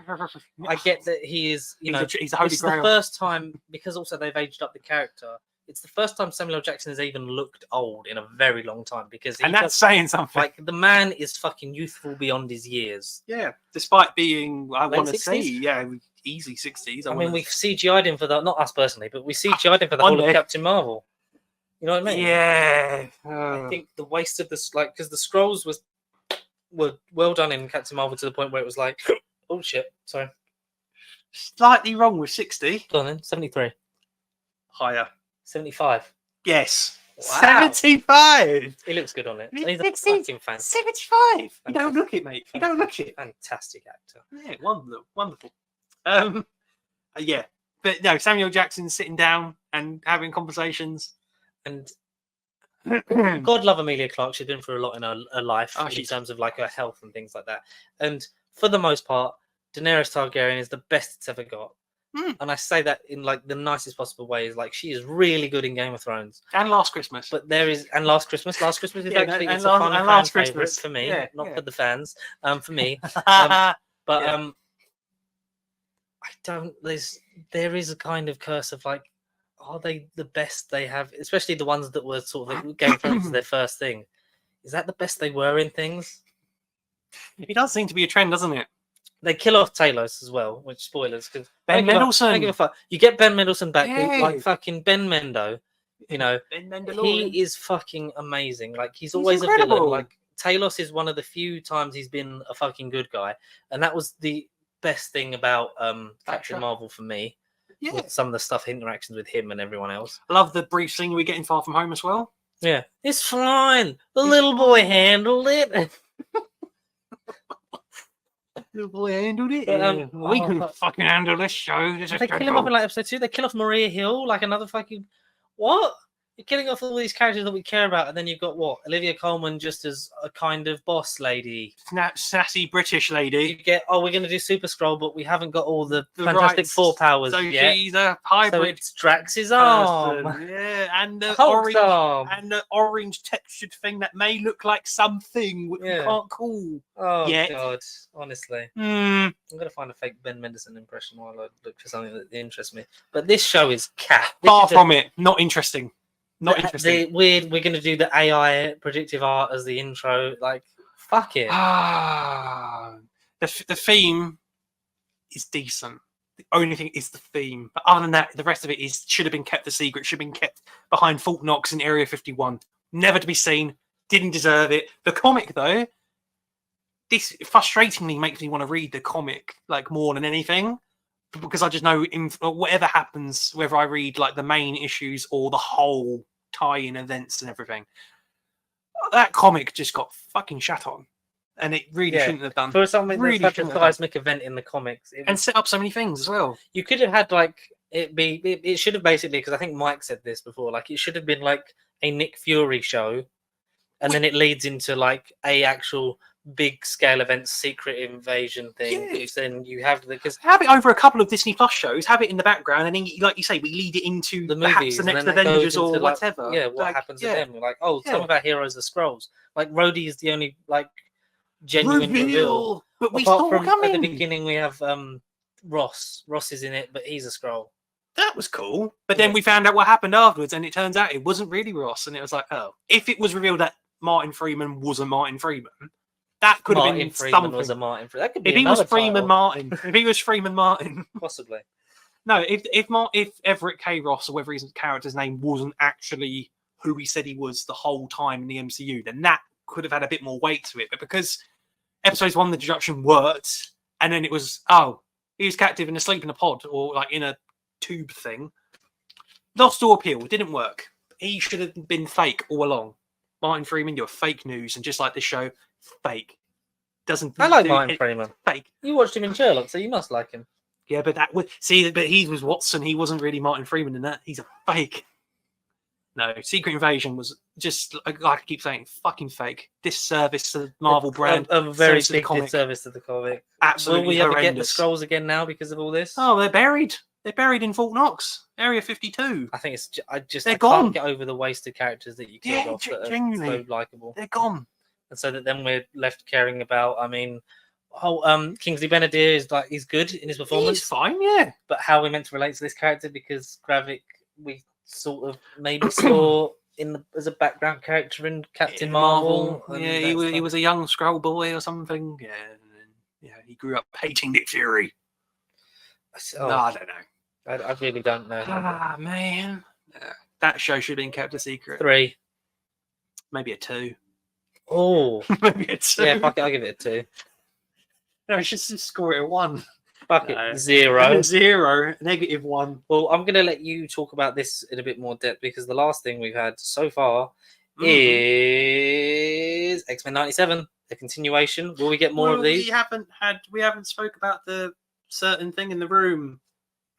I get that he is, He's a holy it's grail. the first time, because also they've aged up the character, it's the first time Samuel L. Jackson has even looked old in a very long time because he And that's saying something. like the man is fucking youthful beyond his years. Yeah, despite being, I Late want to 60s? say, yeah, easy 60s. I mean, we've CGI'd him for the, not us personally, but we CGI'd him for the One whole of day. Captain Marvel. You know what I mean? Yeah. I think the waste of this, like, because the scrolls were well done in Captain Marvel to the point where it was like, oh shit, sorry. Slightly wrong with 60. Go on then, 73. Higher. 75. Yes. Wow. 75. He looks good on it. It's He's a 60. fucking fan. 75. You don't look it, mate. You don't look it. Fantastic actor. Yeah, wonderful. Wonderful. Yeah. But no, Samuel Jackson sitting down and having conversations. And God love Emilia Clarke. She's been through a lot in her life Oh, in she's- terms of like her health and things like that. And for the most part, Daenerys Targaryen is the best it's ever got. Mm. And I say that in like the nicest possible way. Is like she is really good in Game of Thrones. And Last Christmas. But there is and Last Christmas is Yeah, actually and it's Last- a fun and fan Last favorite Christmas. for me, Yeah, not yeah. for the fans. For me, but Yeah. I don't. There is a kind of curse of like, are they the best they have? Especially the ones that were sort of Game of Thrones as their first thing. Is that the best they were in things? It does seem to be a trend, doesn't it? They kill off Talos as well, which spoilers because Ben I don't Mendelsohn. give a fuck. You get Ben Mendelsohn back, Yeah. like fucking Ben Mendo. You know, Ben Mandalorian. he is fucking amazing. Like he's He's always a incredible. villain. Like Talos is one of the few times he's been a fucking good guy, and that was the best thing about Captain Factor. Marvel for me. Yeah. With some of the stuff, interactions with him and everyone else. I love the brief scene we get in Far From Home as well. Yeah, it's fine. The little boy handled it. The boy handled it. But, Yeah. We oh, can but- fucking handle this show. This is They kill him dreadful. off in like episode 2. They kill off Maria Hill, like another fucking what? You're killing off all these characters that we care about, and then you've got what? Olivia Colman just as a kind of boss lady. Sassy British lady. You get, we're going to do Super Scroll, but we haven't got all the The Fantastic rights. Four powers So yet. she's a So hybrid it's Drax's person. arm. Yeah, and the Hulk's orange arm. and the orange textured thing that may look like something which we Yeah. can't call. Oh, yet. God. Honestly. Hmm. I'm going to find a fake Ben Mendelsohn impression while I look for something that interests me. But this show is cat. Far from it. Not interesting. Not interesting. The weird. We're going to do the AI predictive art as the intro. Like, fuck it. Ah, the theme is decent. The only thing is the theme, but other than that, the rest of it should have been kept a secret. Should have been kept behind Fort Knox in Area 51. Never to be seen. Didn't deserve it. The comic though, this frustratingly makes me want to read the comic like more than anything, because I just know whatever happens, whether I read like the main issues or the whole tie-in events and everything, that comic just got fucking shat on, and it really Yeah. shouldn't have done. For something really that's such a shouldn't have done. seismic event in the comics, it And was, set up so many things as well. you could have had like it should have basically, because I think Mike said this before, like it should have been like a Nick Fury show, and then it leads into like a actual big scale event, secret invasion thing. Yeah. Which then you have because Have it over a couple of Disney Plus shows. Have it in the background, and then, like you say, we lead it into the perhaps movies, the and next then it goes Avengers or into, like, whatever. yeah, what Like, happens yeah. to them? Like, oh, some Yeah. of our heroes are Skrulls. Like Rhodey is the only like genuine reveal. But we Apart saw from at the coming. beginning, we have Ross. Ross is in it, but he's a Skrull. That was cool. But then Yeah. we found out what happened afterwards, and it turns out it wasn't really Ross, and it was like, oh, if it was revealed that Martin Freeman was a Martin Freeman, that could have Martin been Freeman something. was a Martin. That could be If he was another Freeman title, Martin, if he was Freeman Martin, possibly. no, if Everett K. Ross or whatever his character's name wasn't actually who he said he was the whole time in the MCU, then that could have had a bit more weight to it. But because episodes 1, the introduction worked, and then it was, oh, he was captive and asleep in a pod or like in a tube thing, lost all appeal. It didn't work. He should have been fake all along. Martin Freeman, you're fake news, and just like this show, fake. Doesn't I like do Martin it- Freeman. fake. You watched him in Sherlock, so you must like him. Yeah, but that was but he was Watson. He wasn't really Martin Freeman in that. He's a fake. No, Secret Invasion was just like I keep saying, fucking fake. Disservice to the Marvel brand. A very service to the big comic. disservice to the comic. Absolutely Will we ever get the horrendous. Skrulls again now because of all this? Oh, they're buried. They're buried in Fort Knox, Area 52. I think it's. I They're can't gone. get over the wasted characters that you killed Yeah, off that are genuinely. so likable, They're gone. and so that then we're left caring about. I mean, Kingsley Ben-Adir is like he's good in his performance, He's fine, yeah. but how we're meant to relate to this character because Gravik we sort of maybe saw as a background character in Captain In Marvel. and Yeah, that's he like- was a young Skrull boy or something. Yeah, and then, yeah, he grew up hating Nick Fury. Oh, No, I don't know. I really don't know. Ah, man. That show should have been kept a secret. 3. Maybe a 2. Oh, Maybe a 2. yeah, fuck it, I'll give it a 2. No, it's just score it a 1. Fuck No. it, 0. 0. -1. Well, I'm going to let you talk about this in a bit more depth because the last thing we've had so far Mhm. is X-Men 97, a continuation. Will we get more of these? We haven't spoke about the certain thing in the room.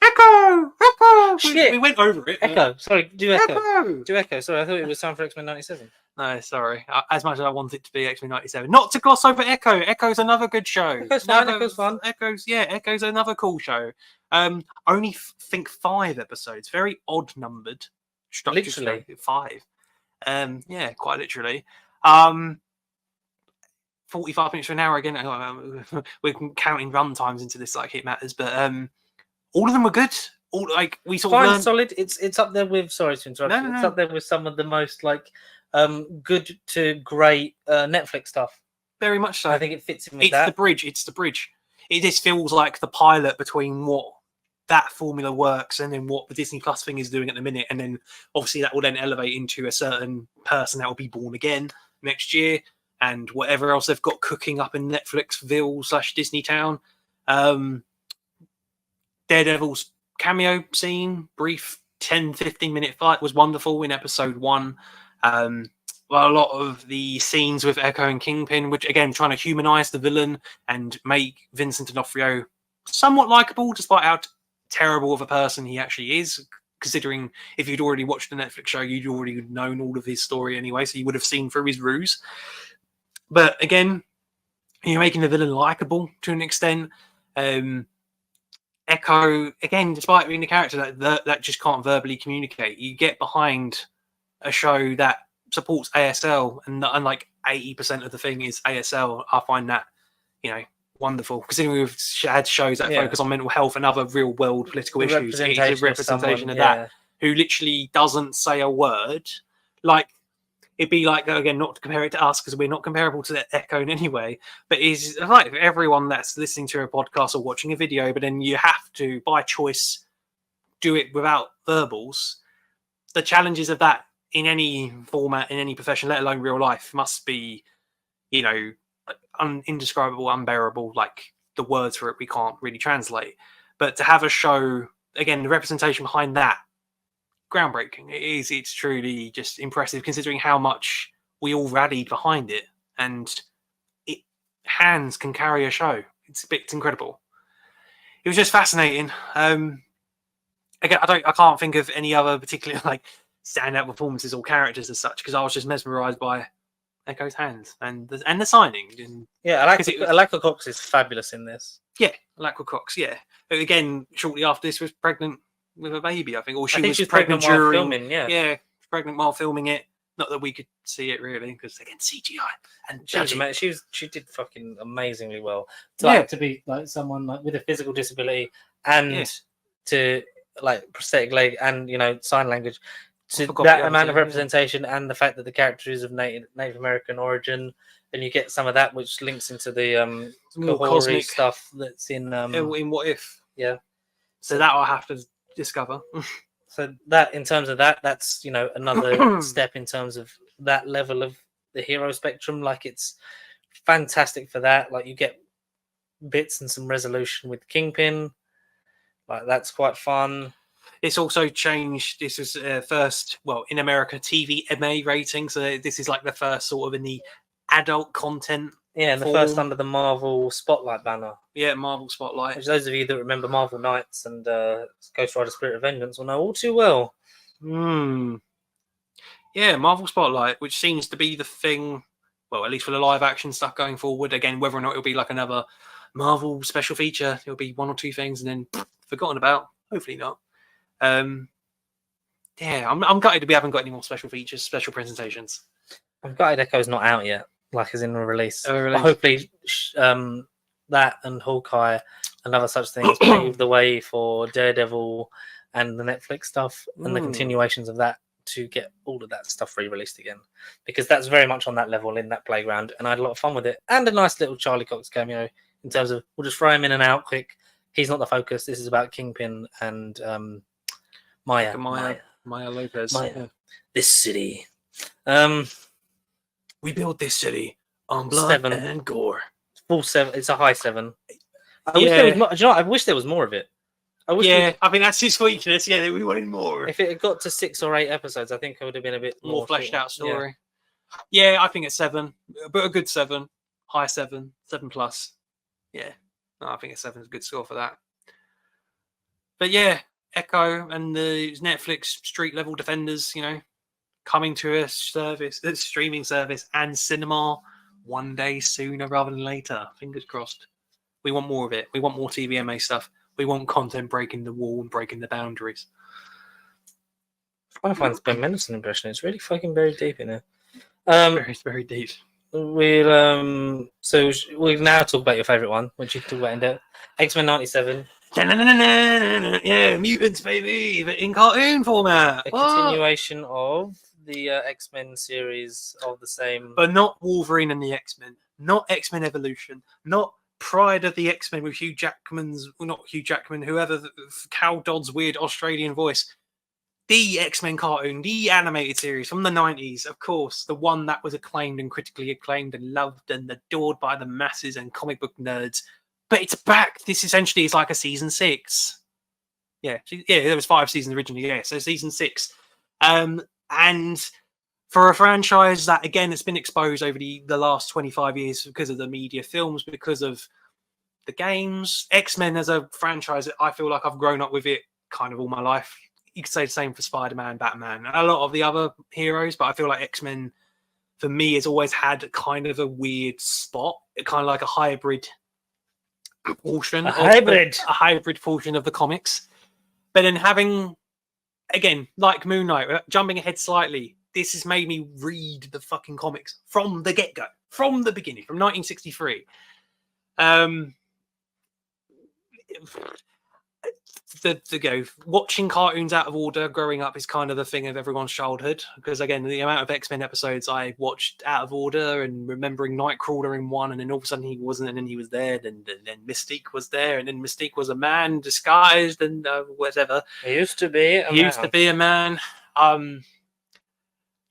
Echo! Echo! Shit. We went over it. Echo, sorry, do Echo. Echo! Do Echo, sorry, I thought it was time for X-Men 97. No, sorry. As much as I want it to be X-Men 97. Not to gloss over Echo. Echo's another good show. Echo's fine, Echo's fun. Echo's another cool show. Only think 5 episodes. Very odd numbered. Structure Literally. 5. Yeah, quite literally. 45 minutes to an hour again. We're counting run times into this like it matters, but all of them were good. All like we sort of Fine, learned. solid. It's up there with. Sorry to interrupt. No, you, no, It's no. up there with some of the most like good to great Netflix stuff. Very much so. I think it fits in with It's that. the bridge. It's the bridge. It just feels like the pilot between what that formula works and then what the Disney Plus thing is doing at the minute, and then obviously that will then elevate into a certain person that will be born again next year, and whatever else they've got cooking up in Netflixville/Disney Town. Daredevil's cameo scene, brief 10-15 minute fight was wonderful in episode 1. Well, a lot of the scenes with Echo and Kingpin, which again trying to humanize the villain and make Vincent D'Onofrio somewhat likable, despite how terrible of a person he actually is. considering if you'd already watched the Netflix show, you'd already known all of his story anyway, so you would have seen through his ruse. But again, you're making the villain likable to an extent. Echo, again, despite being the character that just can't verbally communicate, you get behind a show that supports ASL, and like 80% of the thing is ASL. I find that, wonderful. Considering we've had shows that focus on mental health and other real world political issues, it is a representation of that, who literally doesn't say a word. Like, it'd be like, again, not to compare it to us because we're not comparable to Echo in any way, but is like everyone that's listening to a podcast or watching a video, but then you have to, by choice, do it without verbals. The challenges of that in any format, in any profession, let alone real life, must be, indescribable, unbearable. Like, the words for it we can't really translate. But to have a show, again, the representation behind that, groundbreaking. It's truly just impressive considering how much we all rallied behind it, and hands can carry a show. It's incredible. It was just fascinating. Again, I can't think of any other particular like standout performances or characters as such, because I was just mesmerized by Echo's hands and the signing. And Alaka Cox is fabulous in this. Yeah, Alaka Cox. Yeah, again, shortly after this was pregnant with a baby, I think, or she was pregnant during while filming. Yeah, pregnant while filming it. Not that we could see it really, because again, CGI. And she did fucking amazingly well. To be like someone like with a physical disability and to like prosthetic leg and sign language, to that amount of representation, and the fact that the character is of Native American origin, and you get some of that which links into the more cosmic stuff that's in What If. Yeah, so that I'll have to discover. So that, in terms of that's another step in terms of that level of the hero spectrum. Like, it's fantastic for that. Like, you get bits and some resolution with Kingpin. Like, that's quite fun. It's also changed. This was first, in America, TVMA rating. So this is like the first sort of in the adult content. Yeah, and the first under the Marvel Spotlight banner. Yeah, Marvel Spotlight. Which those of you that remember Marvel Knights and Ghost Rider Spirit of Vengeance will know all too well. Yeah, Marvel Spotlight, which seems to be the thing, at least for the live action stuff going forward. Again, whether or not it'll be like another Marvel special feature, it'll be one or two things and then forgotten about. Hopefully not. I'm gutted we haven't got any more special features, special presentations. I'm gutted Echo's not out yet, like as in a release. But hopefully that and Hawkeye and other such things pave the way for Daredevil and the Netflix stuff and the continuations of that to get all of that stuff re-released again, because that's very much on that level in that playground, and I had a lot of fun with it. And a nice little Charlie Cox cameo in terms of, we'll just throw him in and out quick. He's not the focus. This is about Kingpin and Maya Lopez. This city. We built this city on blood and gore. Full 7. It's a high 7. I wish there was more. Do you know what? I wish there was more of it. I mean, that's his weakness. Yeah, we wanted more. If it had got to 6 or 8 episodes, I think it would have been a bit more fleshed out story. Yeah, I think it's 7, but a good 7, high 7, 7+. Yeah, no, I think a 7 is a good score for that. But yeah, Echo and the Netflix street level defenders, coming to a streaming service and cinema one day sooner rather than later. Fingers crossed. We want more of it. We want more TVMA stuff. We want content breaking the wall and breaking the boundaries. I find it's Ben Mendelsohn impression. It's really fucking very deep in there. Very, very deep. We'll now talk about your favourite one, which you can talk about in depth. X-Men 97. Yeah, mutants, baby, but in cartoon format. A continuation of the X-Men series of the same, but not Wolverine and the X-Men, not X-Men Evolution, not Pride of the X-Men with whoever, Cal Dodd's weird Australian voice. The X-Men cartoon, the animated series from the 90s, of course, the one that was acclaimed and critically acclaimed and loved and adored by the masses and comic book nerds. But it's back. This essentially is like a season 6. Yeah, there was 5 seasons originally. Yeah, so season 6. And for a franchise that, again, it's been exposed over the last 25 years because of the media films, because of the games, X-Men as a franchise, I feel like I've grown up with it kind of all my life. you could say the same for Spider-Man, Batman, and a lot of the other heroes. But I feel like X-Men, for me, has always had kind of a weird spot, kind of like a hybrid portion, A hybrid portion of the comics. But then having, again, like Moon Knight, jumping ahead slightly, this has made me read the fucking comics from the get-go, from the beginning, from 1963. Watching cartoons out of order growing up is kind of the thing of everyone's childhood, because again, the amount of X-Men episodes I watched out of order, and remembering Nightcrawler in one, and then all of a sudden he wasn't, and then he was there, and then Mystique was there, and then Mystique was a man disguised, and whatever. He used to be a man.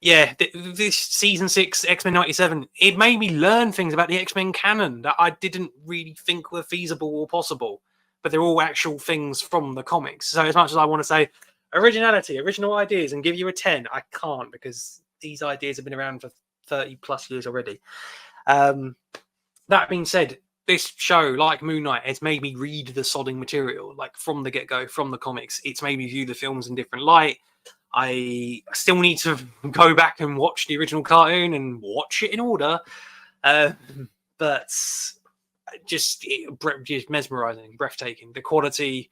This season 6 X-Men 97, it made me learn things about the X-Men canon that I didn't really think were feasible or possible, but they're all actual things from the comics. So as much as I want to say originality, original ideas, and give you a 10, I can't, because these ideas have been around for 30 plus years already. That being said, this show, like Moon Knight, has made me read the sodding material, like from the get-go, from the comics. It's made me view the films in different light. I still need to go back and watch the original cartoon and watch it in order, but just mesmerizing, breathtaking. The quality,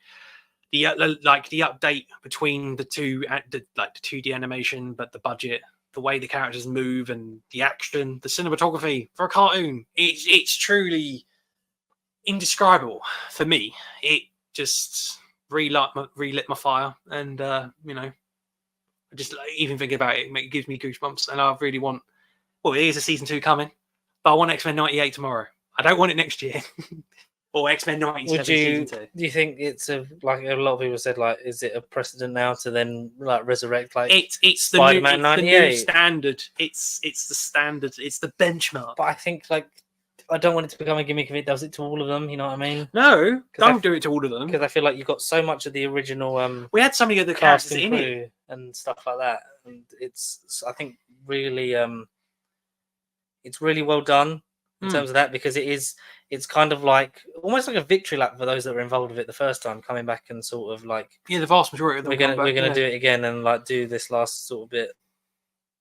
the update between the two, the 2D animation, but the budget, the way the characters move, and the action, the cinematography for a cartoon, it's truly indescribable for me. It just relit my fire, and just even thinking about it gives me goosebumps. And I really want, well, here's a season 2 coming, but I want X-Men 98 tomorrow. I don't want it next year. Or X-Men 97 season 2. Do you think it's like a lot of people said, like, is it a precedent now to then like resurrect like it's Spider-Man 98? The new standard. It's the standard. It's the benchmark. But I think like I don't want it to become a gimmick if it does it to all of them. You know what I mean? No, don't do it to all of them, because I feel like you've got so much of the original. We had so many other characters in it and stuff like that, and it's I think really it's really well done in terms of that, because it's kind of like almost like a victory lap for those that were involved with it the first time, coming back and sort of like the vast majority of them we're gonna do it again and like do this last sort of bit.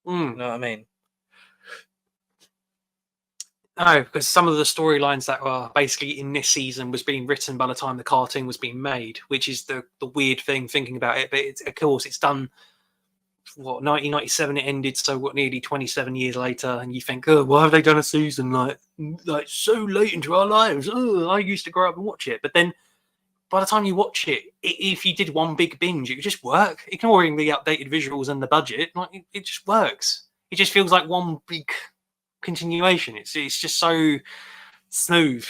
You know what I mean? No, because some of the storylines that were basically in this season was being written by the time the cartoon was being made, which is the weird thing thinking about it. But of course, it's done. 1997 it ended, so nearly 27 years later, and you think, oh, why have they done a season like so late into our lives? Oh, I used to grow up and watch it, but then by the time you watch it, if you did one big binge, it would just work, ignoring the updated visuals and the budget. Like it just works. It just feels like one big continuation. It's just so smooth,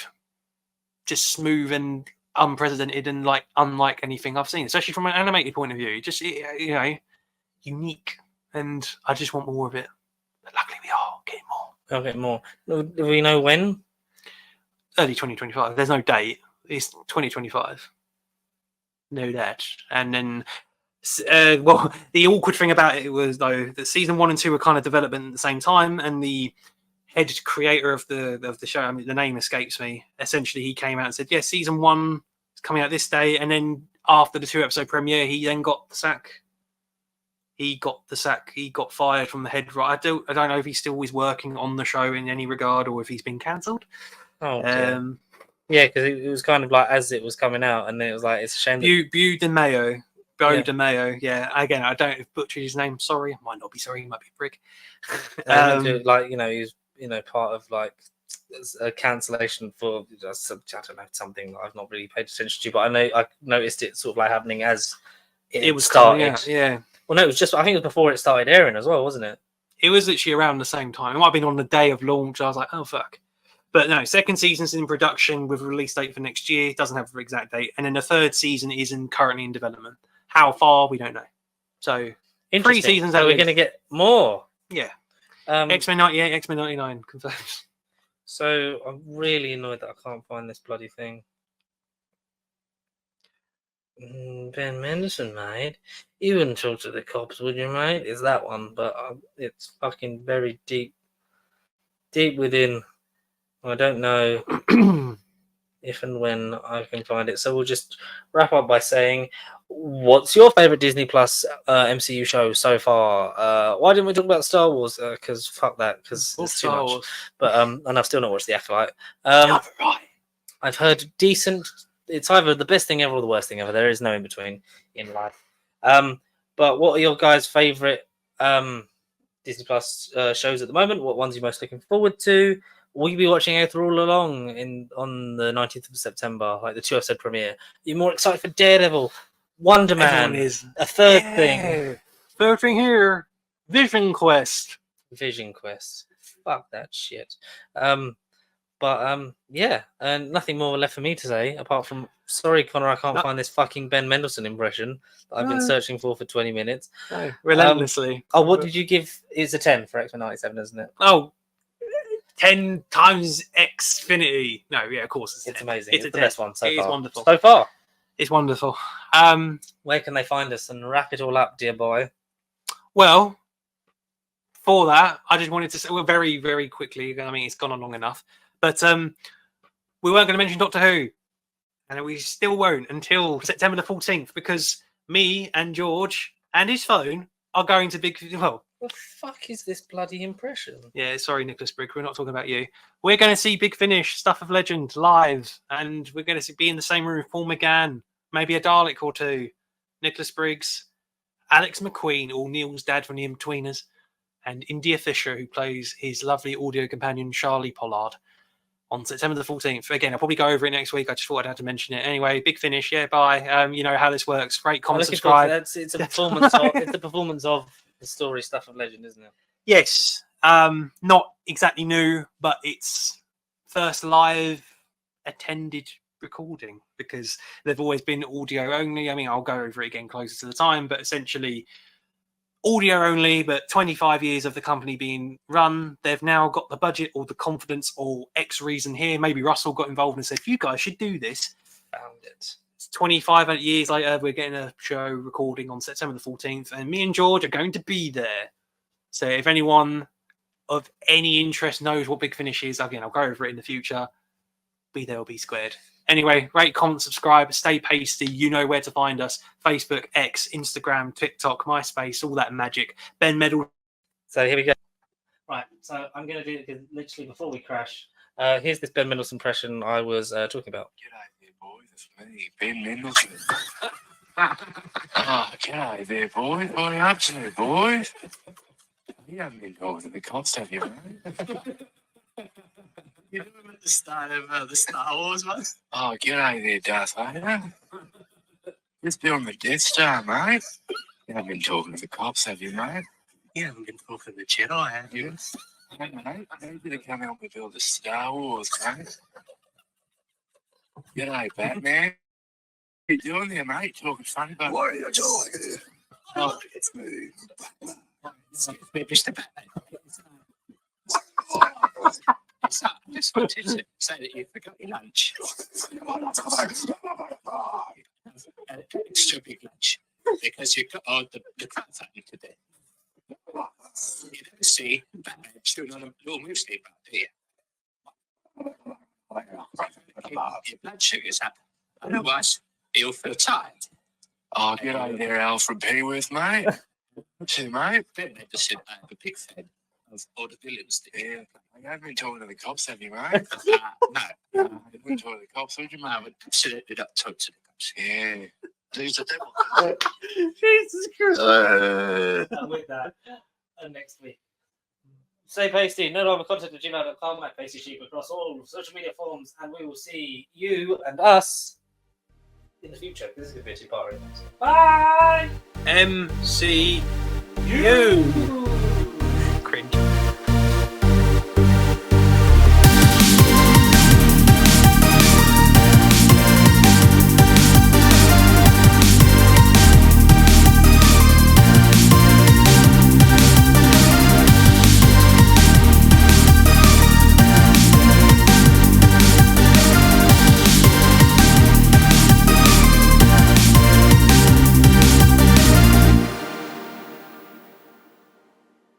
and unprecedented, and like unlike anything I've seen, especially from an animated point of view. Unique, and I just want more of it. But luckily, we are getting more. I'll get more. Do we know when? Early 2025. There's no date. It's 2025. Know that. And then, the awkward thing about it was though that season 1 and 2 were kind of development at the same time, and the head creator of the show, I mean, the name escapes me. Essentially, he came out and said, "Yeah, season 1 is coming out this day," and then after the 2-episode premiere, he then got the sack. He got fired from the head. I don't know if he's still always working on the show in any regard, or if he's been cancelled. Oh, yeah, because it was kind of like as it was coming out, and it was like it's a shame. Beau DeMayo. Yeah. Again, I don't butcher his name. Sorry, I might not be sorry. He might be a prick. He's part of like a cancellation for I don't know, something that I've not really paid attention to, but I noticed it sort of like happening as it was started. Out, yeah. Well, no, it was just I think it was before it started airing as well, wasn't it? It was literally around the same time. It might have been on the day of launch. I was like, oh fuck. But no, second season's in production with a release date for next year. It doesn't have an exact date, and then the third season is currently in development. How far, we don't know. So 3 seasons. So we're going to get more. Yeah. X-Men 98, X-Men 99 confirmed. So I'm really annoyed that I can't find this bloody thing. Ben Mendelsohn, mate. You wouldn't talk to the cops, would you, mate? It's that one, but it's fucking very deep within. I don't know if and when I can find it. So we'll just wrap up by saying, what's your favorite Disney Plus MCU show so far? Why didn't we talk about Star Wars? Because fuck that, because it's too much. But and I've still not watched The Acolyte. Right. I've heard decent. It's either the best thing ever or the worst thing ever. There is no in between in life. But what are your guys' favorite Disney Plus shows at the moment? What ones are you most looking forward to? Will you be watching Aether all along on the 19th of September, like the 2 episode premiere? Are you more excited for Daredevil, Wonder Man, Is a third thing, third thing here, Vision Quest. Vision Quest? Fuck that shit. Yeah, and nothing more left for me to say apart from sorry, Connor, I can't find this fucking Ben Mendelsohn impression that I've been searching for 20 minutes. No, relentlessly. What did you give? It's a 10 for X-Men 97, isn't it? Oh, 10 times Xfinity. No, yeah, of course it's amazing. It's the best one so far. It is wonderful. So far. It's wonderful. Where can they find us and wrap it all up, dear boy? Well, for that, I just wanted to say, well, very, very quickly, I mean, it's gone on long enough, but we weren't going to mention Doctor Who, and we still won't until September the 14th, because me and George and his phone are going to What the fuck is this bloody impression? Yeah, sorry, Nicholas Brigg, we're not talking about you. We're going to see Big Finish, Stuff of Legend live, and we're going to be in the same room with Paul McGann, maybe a Dalek or two, Nicholas Briggs, Alex McQueen, or Neil's dad from the In-Betweeners, and India Fisher, who plays his lovely audio companion Charlie Pollard, on September the 14th. Again, I'll probably go over it next week. I just thought I'd have to mention it. Anyway, Big Finish, yeah, bye. You know how this works. Rate, comment, subscribe. It's a performance of, it's a performance of the story Stuff of Legend, isn't it? Yes. Not exactly new, but it's first live attended recording, because they've always been audio only. I mean, I'll go over it again closer to the time, but essentially audio only, but 25 years of the company being run, they've now got the budget or the confidence or X reason here. Maybe Russell got involved and said, you guys should do this. Found it. 25 years later, we're getting a show recording on September the 14th, and me and George are going to be there. So if anyone of any interest knows what Big Finish is, again, I'll go over it in the future. Be there or be squared. Anyway, rate, comment, subscribe, stay pasty. You know where to find us. Facebook, X, Instagram, TikTok, MySpace, all that magic. Ben Medal. So here we go. Right, so I'm going to do it because literally before we crash, here's this Ben Mendelsohn impression I was talking about. G'day there, boys. It's me, Ben Mendelsohn. G'day there, boys. What are you up to, boys? You haven't been talking to the cops, have you, mate? You remember the start of the Star Wars one? Oh, g'day there, Darth Vader. Just building the Death Star, mate. You haven't been talking to the cops, have you, mate? You haven't been talking to Jedi, have you? Hey, mate. Maybe to come help me build the Star Wars, mate. G'day, Batman. What you doing there, mate? Talking funny about... What are you doing? Oh, It's me. Mr. Batman. So, I just wanted to say that you forgot your lunch. An extra big lunch. Because you got the crowd's happening today. You don't see Batman chewing on a little muesli bar, do you? Your blood sugar's up. Otherwise, you'll feel tired. Oh, g'day there, Alfred Pennyworth, mate. See, mate? Ben Mendelsohn, I'm a big fan of all the villains. Yeah, I haven't been talking to the cops, have you, mate? No, I haven't been talking to the cops, would you, I mate? would absolutely not talk to the cops. Yeah. Who's the devil? Jesus Christ. And with that, next week. Stay pasty, no longer contact at gmail.com at Pasty Sheep across all social media forums, and we will see you and us in the future. This is going to be a two-part. Bye! MCU.